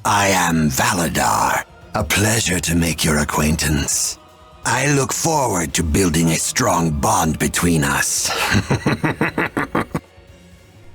I am Validar. A pleasure to make your acquaintance. I look forward to building a strong bond between us.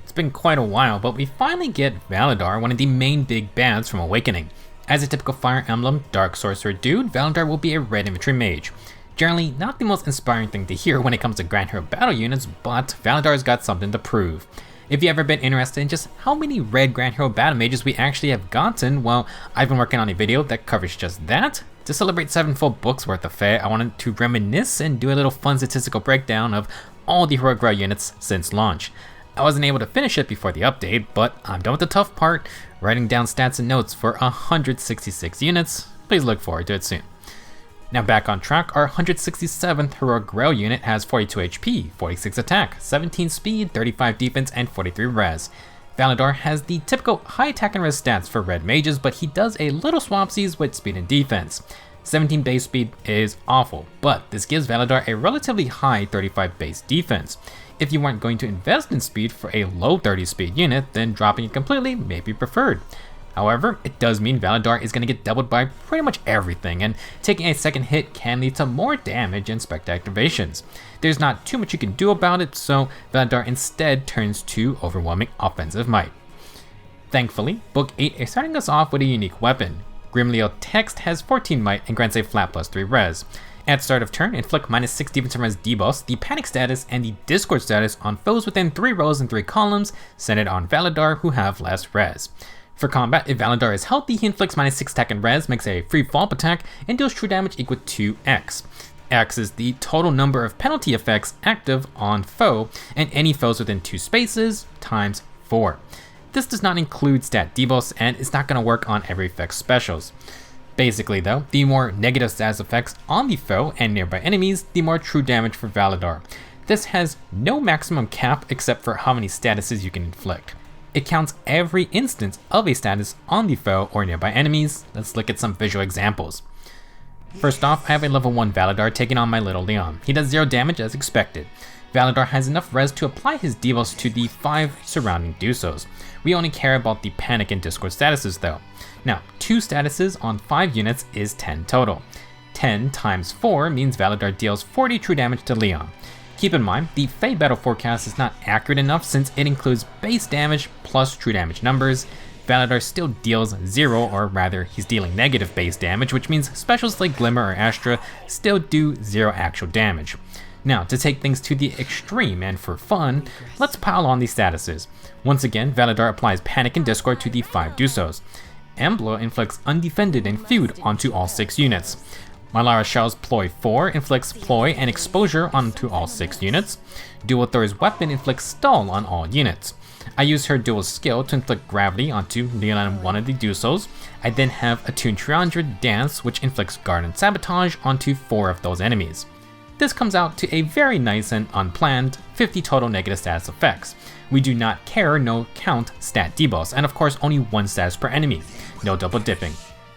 It's been quite a while, but we finally get Validar, one of the main big bads from Awakening. As a typical Fire Emblem Dark Sorcerer dude, Validar will be a red infantry mage. Generally not the most inspiring thing to hear when it comes to Grand Hero battle units, but Validar's got something to prove. If you've ever been interested in just how many red Grand Hero battle mages we actually have gotten, well, I've been working on a video that covers just that. To celebrate 7 full books worth of fare, I wanted to reminisce and do a little fun statistical breakdown of all the Heroic Rail units since launch. I wasn't able to finish it before the update, but I'm done with the tough part, writing down stats and notes for 166 units. Please look forward to it soon. Now back on track, our 167th Heroic Rail unit has 42 HP, 46 attack, 17 speed, 35 defense, and 43 res. Validar has the typical high attack and res stats for red mages, but he does a little swapsies with speed and defense. 17 base speed is awful, but this gives Validar a relatively high 35 base defense. If you aren't going to invest in speed for a low 30 speed unit, then dropping it completely may be preferred. However, it does mean Validar is going to get doubled by pretty much everything, and taking a second hit can lead to more damage and spec activations. There's not too much you can do about it, so Validar instead turns to overwhelming offensive might. Thankfully, Book 8 is starting us off with a unique weapon. Grimleal Text has 14 might and grants a flat +3 res. At start of turn, inflict -6 defense and res debuffs, the panic status, and the discord status on foes within 3 rows and 3 columns, centered on Validar who have less res. For combat, if Validar is healthy, he inflicts -6 attack and res, makes a free fall attack, and deals true damage equal to X. X is the total number of penalty effects active on foe, and any foes within 2 spaces, times 4. This does not include stat debuffs, and is not going to work on every effect specials. Basically though, the more negative status effects on the foe and nearby enemies, the more true damage for Validar. This has no maximum cap except for how many statuses you can inflict. It counts every instance of a status on the foe or nearby enemies. Let's look at some visual examples. First off, I have a level 1 Validar taking on my little Leon. He does 0 damage as expected. Validar has enough res to apply his debuffs to the 5 surrounding Dusos. We only care about the panic and discord statuses though. Now, 2 statuses on 5 units is 10 total. 10 times 4 means Validar deals 40 true damage to Leon. Keep in mind, the Fey Battle Forecast is not accurate enough since it includes base damage plus true damage numbers. Validar still deals 0, or rather, he's dealing negative base damage, which means specials like Glimmer or Astra still do 0 actual damage. Now, to take things to the extreme and for fun, let's pile on these statuses. Once again, Validar applies Panic and Discord to the 5 Dusos. Emblem inflicts Undefended and Feud onto all 6 units. Mylara Shell's Ploy 4 inflicts Ploy and Exposure onto all 6 units. Dual Thor's weapon inflicts Stall on all units. I use her dual skill to inflict Gravity onto Leon and one of the Dusos. I then have Attune Triandra Dance, which inflicts Guard and Sabotage onto 4 of those enemies. This comes out to a very nice and unplanned 50 total negative status effects. We do not care, no count stat debuffs, and of course only 1 status per enemy, no double dipping.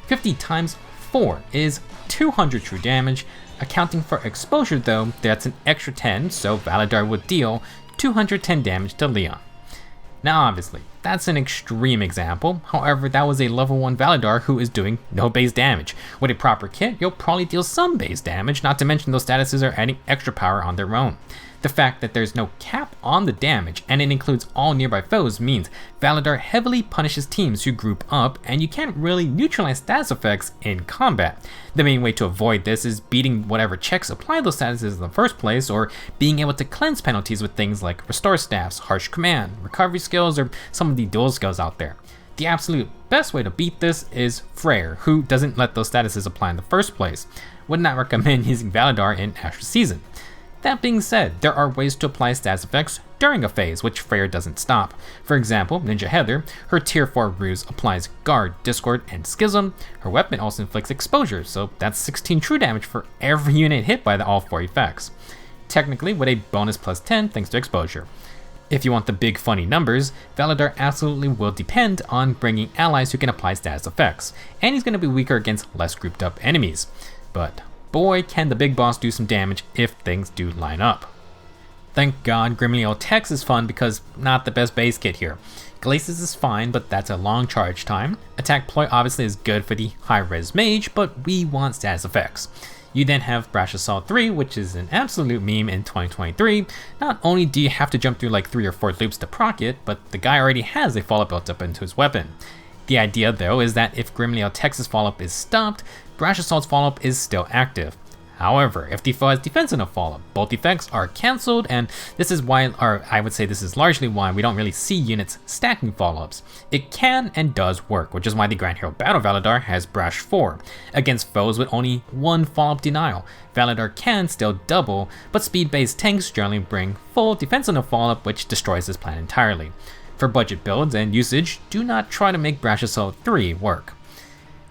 50 times 4 is 200 true damage. Accounting for exposure though, that's an extra 10, so Validar would deal 210 damage to Leon. Now obviously, that's an extreme example, however that was a level 1 Validar who is doing no base damage. With a proper kit, you'll probably deal some base damage, not to mention those statuses are adding extra power on their own. The fact that there's no cap on the damage and it includes all nearby foes means Validar heavily punishes teams who group up, and you can't really neutralize status effects in combat. The main way to avoid this is beating whatever checks apply those statuses in the first place, or being able to cleanse penalties with things like Restore Staffs, Harsh Command, Recovery Skills, or some of the dual skills out there. The absolute best way to beat this is Freyr, who doesn't let those statuses apply in the first place. Would not recommend using Validar in Astra Season. That being said, there are ways to apply status effects during a phase, which Freyr doesn't stop. For example, Ninja Heather, her tier 4 ruse applies Guard, Discord, and Schism. Her weapon also inflicts Exposure, so that's 16 true damage for every unit hit by all 4 effects. Technically with a bonus plus 10 thanks to Exposure. If you want the big funny numbers, Validar absolutely will depend on bringing allies who can apply status effects, and he's going to be weaker against less grouped up enemies. But boy, can the big boss do some damage if things do line up. Thank God Grimleal Text is fun because not the best base kit here. Glacis is fine, but that's a long charge time. Attack Ploy obviously is good for the high res mage, but we want status effects. You then have Brash Assault 3, which is an absolute meme in 2023. Not only do you have to jump through like 3 or 4 loops to proc it, but the guy already has a follow-up built up into his weapon. The idea though is that if Grimleal Text's follow-up is stopped, Brash Assault's follow-up is still active. However, if the foe has defensive enough follow-up, both effects are cancelled, and this is why, or I would say this is largely why we don't really see units stacking follow-ups. It can and does work, which is why the Grand Hero Battle Validar has Brash 4. Against foes with only 1 follow-up denial, Validar can still double, but speed-based tanks generally bring full defensive enough follow-up, which destroys this plan entirely. For budget builds and usage, do not try to make Brash Assault 3 work.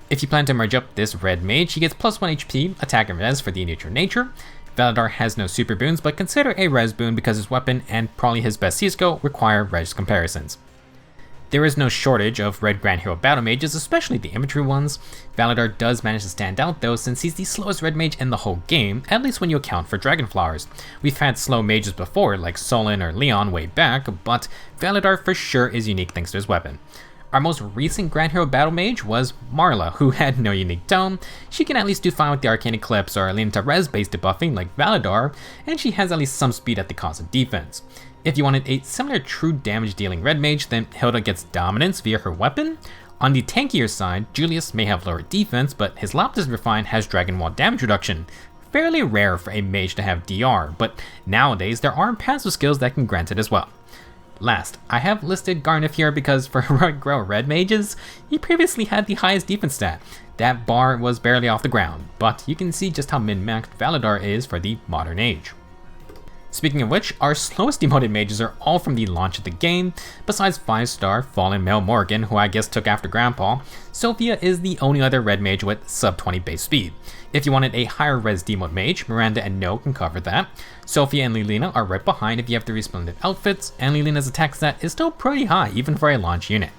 If you plan to merge up this red mage, he gets plus 1 HP, attack and res for the neutral nature. Validar has no super boons, but consider a res boon because his weapon and probably his best CSGO require res comparisons. There is no shortage of red Grand Hero battle mages, especially the infantry ones. Validar does manage to stand out though, since he's the slowest red mage in the whole game, at least when you account for dragon flowers. We've had slow mages before, like Solon or Leon way back, but Validar for sure is unique thanks to his weapon. Our most recent Grand Hero battle mage was Marla, who had no unique tome. She can at least do fine with the Arcane Eclipse or lean into res-based debuffing like Validar, and she has at least some speed at the cost of defense. If you wanted a similar true damage dealing red mage, then Hilda gets dominance via her weapon. On the tankier side, Julius may have lower defense, but his Loptus Refine has Dragon Wall damage reduction. Fairly rare for a mage to have DR, but nowadays there are passive skills that can grant it as well. Last, I have listed Garnif here because for Heroic Grow red mages, he previously had the highest defense stat. That bar was barely off the ground, but you can see just how min-maxed Validar is for the modern age. Speaking of which, our slowest demoted mages are all from the launch of the game. Besides 5-star Fallen Mel Morgan, who I guess took after Grandpa, Sophia is the only other red mage with sub 20 base speed. If you wanted a higher res demote mage, Miranda and No can cover that. Sophia and Lilina are right behind if you have the resplendent outfits, and Lilina's attack stat is still pretty high even for a launch unit.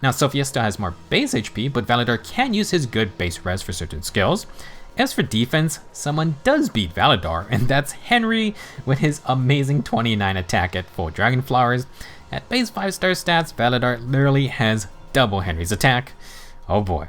Now Sophia still has more base HP, but Validar can use his good base res for certain skills. As for defense, someone does beat Validar, and that's Henry with his amazing 29 attack at full Dragon Flowers. At base 5-star stats, Validar literally has double Henry's attack. Oh boy.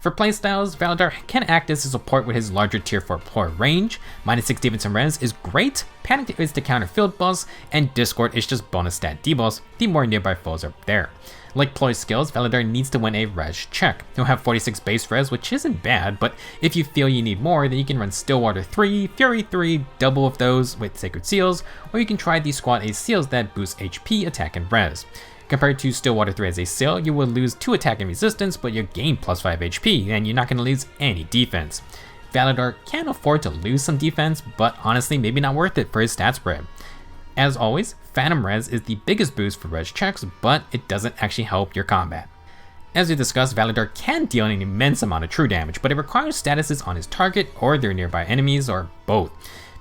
For playstyles, Validar can act as a support with his larger tier 4 ploy range. -6 defense and res is great, Panic is to counter field boss, and Discord is just bonus stat debuffs the more nearby foes are there. Like Ploy's skills, Validar needs to win a res check. He'll have 46 base res, which isn't bad, but if you feel you need more, then you can run Stillwater 3, Fury 3, double of those with Sacred Seals, or you can try the Squad A seals that boost HP, attack, and res. Compared to Stillwater 3 as a seal, you will lose 2 attack and resistance, but you gain plus 5 HP, and you're not going to lose any defense. Validar can afford to lose some defense, but honestly maybe not worth it for his stat spread. As always, Phantom Res is the biggest boost for res checks, but it doesn't actually help your combat. As we discussed, Validar can deal an immense amount of true damage, but it requires statuses on his target or their nearby enemies, or both.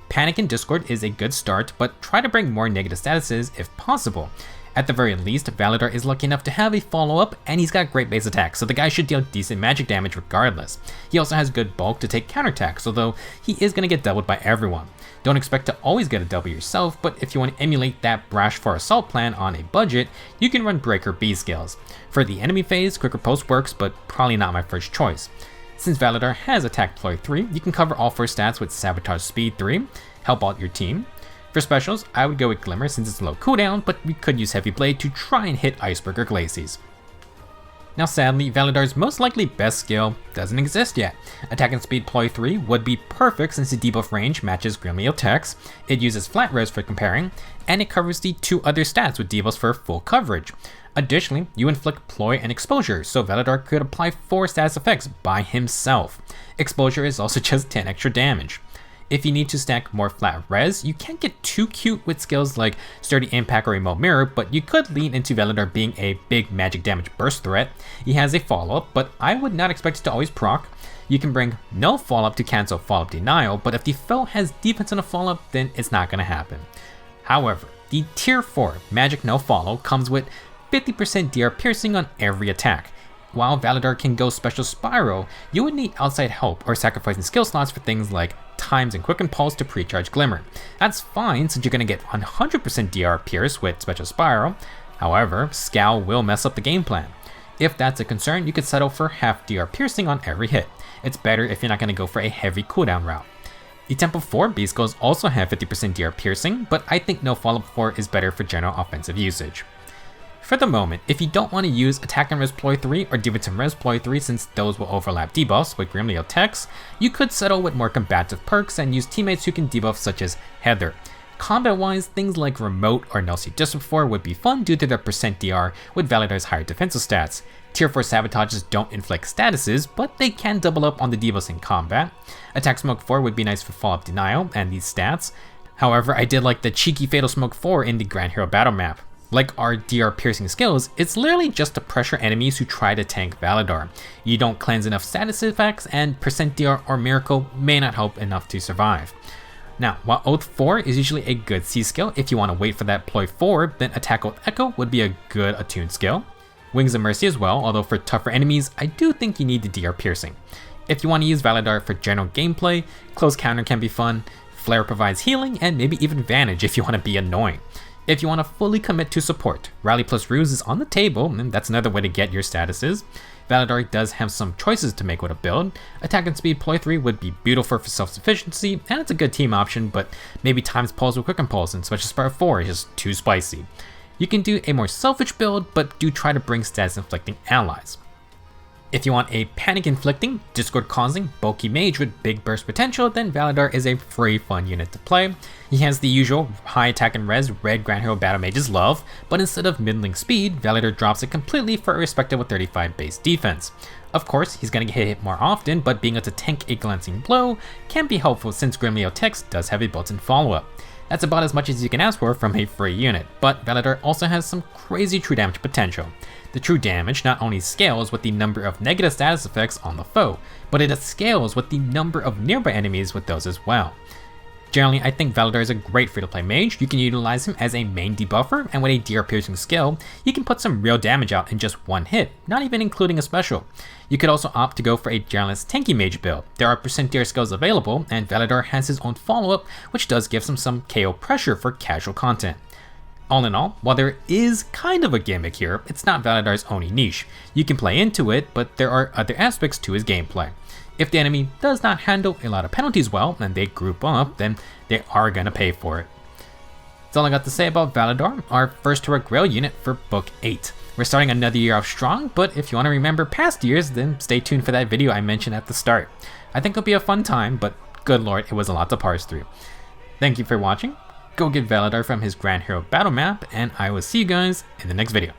Panic in Discord is a good start, but try to bring more negative statuses if possible. At the very least, Validar is lucky enough to have a follow-up, and he's got great base attack, so the guy should deal decent magic damage regardless. He also has good bulk to take counterattacks, although he is going to get doubled by everyone. Don't expect to always get a double yourself, but if you want to emulate that Brash for Assault plan on a budget, you can run Breaker B skills. For the enemy phase, Quick Riposte works, but probably not my first choice. Since Validar has Attack Ploy 3, you can cover all 4 stats with Sabotage Speed 3, help out your team. For specials, I would go with Glimmer since it's low cooldown, but we could use Heavy Blade to try and hit Iceberg or Glacis. Now sadly, Validar's most likely best skill doesn't exist yet. Attack and Speed Ploy 3 would be perfect since the debuff range matches Grimleal Text, it uses flat res for comparing, and it covers the 2 other stats with debuffs for full coverage. Additionally, you inflict Ploy and Exposure, so Validar could apply 4 status effects by himself. Exposure is also just 10 extra damage. If you need to stack more flat res, you can't get too cute with skills like Sturdy Impact or Remote Mirror, but you could lean into Validar being a big magic damage burst threat. He has a follow-up, but I would not expect it to always proc. You can bring no follow-up to cancel follow-up denial, but if the foe has defense on a follow-up, then it's not going to happen. However, the tier 4 magic no follow comes with 50% DR piercing on every attack. while Validar can go Special Spiral, you would need outside help or sacrificing skill slots for things like Times and Quicken Pulse to pre-charge Glimmer. That's fine since you're going to get 100% DR Pierce with Special Spiral. However, Scowl will mess up the game plan. If that's a concern, you could settle for half DR Piercing on every hit. It's better if you're not going to go for a heavy cooldown route. The Tempo 4 Beast Skulls also have 50% DR Piercing, but I think no Follow-up 4 is better for general offensive usage. For the moment, if you don't want to use Attack and Res Ploy 3 or Defense and Res Ploy 3 since those will overlap debuffs with Grimleal Text, you could settle with more combative perks and use teammates who can debuff such as Heather. Combat-wise, things like Remote or Nelsie Disrupt 4 would be fun due to their percent DR with Validar's higher defensive stats. Tier 4 Sabotages don't inflict statuses, but they can double up on the debuffs in combat. Attack Smoke 4 would be nice for Follow-up Denial and these stats. However, I did like the cheeky Fatal Smoke 4 in the Grand Hero Battle map. Like our DR Piercing skills, it's literally just to pressure enemies who try to tank Validar. You don't cleanse enough status effects, and percent DR or Miracle may not help enough to survive. Now, while Oath 4 is usually a good C skill, if you want to wait for that Ploy 4, then Attack Oath Echo would be a good attuned skill. Wings of Mercy as well, although for tougher enemies, I do think you need the DR Piercing. If you want to use Validar for general gameplay, Close Counter can be fun, Flare provides healing, and maybe even Vantage if you want to be annoying. If you want to fully commit to support, Rally plus Ruse is on the table, and that's another way to get your statuses. Validar does have some choices to make with a build. Attack and Speed Ploy 3 would be beautiful for self-sufficiency, and it's a good team option, but maybe Times Pulse with Quicken Pulse and Special Spiral 4 is just too spicy. You can do a more selfish build, but do try to bring status inflicting allies. If you want a panic inflicting, discord causing, bulky mage with big burst potential, then Validar is a free fun unit to play. He has the usual high attack and res red Grand Hero Battle Mages love, but instead of middling speed, Validar drops it completely for a respectable 35 base defense. Of course, he's going to get hit more often, but being able to tank a glancing blow can be helpful since Grimleal Text does have a built-in follow-up. That's about as much as you can ask for from a free unit, but Validar also has some crazy true damage potential. The true damage not only scales with the number of negative status effects on the foe, but it scales with the number of nearby enemies with those as well. Generally, I think Validar is a great free-to-play mage. You can utilize him as a main debuffer, and with a DR Piercing skill, you can put some real damage out in just one hit, not even including a special. You could also opt to go for a generalist tanky mage build. There are percent DR skills available, and Validar has his own follow-up, which does give him some KO pressure for casual content. All in all, while there is kind of a gimmick here, it's not Validar's only niche. You can play into it, but there are other aspects to his gameplay. If the enemy does not handle a lot of penalties well, and they group up, then they are going to pay for it. That's all I got to say about Validar, our first Hero Grail unit for Book 8. We're starting another year off strong, but if you want to remember past years, then stay tuned for that video I mentioned at the start. I think it'll be a fun time, but good lord, it was a lot to parse through. Thank you for watching. Go get Validar from his Grand Hero Battle map, and I will see you guys in the next video.